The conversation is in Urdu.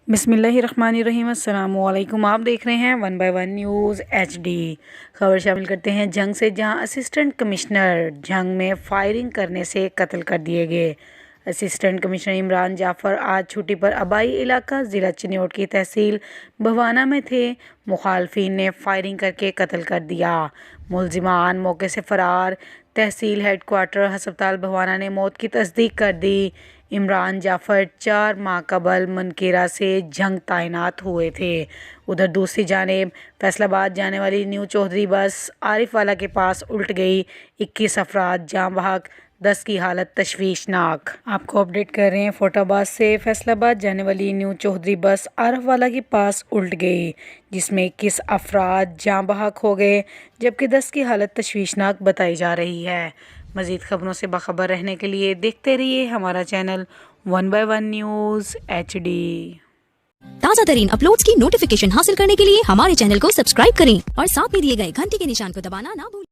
بسم اللہ الرحمن الرحیم۔ السلام علیکم، آپ دیکھ رہے ہیں 1/1 نیوز HD۔ خبر شامل کرتے ہیں جنگ سے، جہاں اسسٹنٹ کمشنر جنگ میں فائرنگ کرنے سے قتل کر دیے گئے۔ اسسٹنٹ کمشنر عمران جعفر آج چھٹی پر آبائی علاقہ ضلع چنیوٹ کی تحصیل بھوانہ میں تھے۔ مخالفین نے فائرنگ کر کے قتل کر دیا۔ ملزمان موقع سے فرار۔ تحصیل ہیڈ کوارٹر ہسپتال بھوانہ نے موت کی تصدیق کر دی۔ عمران جعفر 4 ماہ قبل منکیرا سے جنگ تعینات ہوئے تھے۔ ادھر دوسری جانب فیصل آباد جانے والی نیو چودھری بس عارف والا کے پاس الٹ گئی۔ 21 افراد جاں بحق، 10 کی حالت تشویشناک۔ آپ کو اپڈیٹ کر رہے ہیں فیصل آباد سے۔ فیصل آباد جانے والی نیو چودھری بس عارف والا کے پاس الٹ گئی، جس میں 21 افراد جاں بحق ہو گئے، جبکہ 10 کی حالت تشویشناک بتائی جا رہی ہے۔ مزید خبروں سے باخبر رہنے کے لیے دیکھتے رہیے ہمارا چینل 1/1 نیوز HD۔ تازہ ترین اپلوڈز کی نوٹیفیکیشن حاصل کرنے کے لیے ہمارے چینل کو سبسکرائب کریں اور ساتھ میں دیے گئے گھنٹی کے نشان کو دبانا نہ بھولیں۔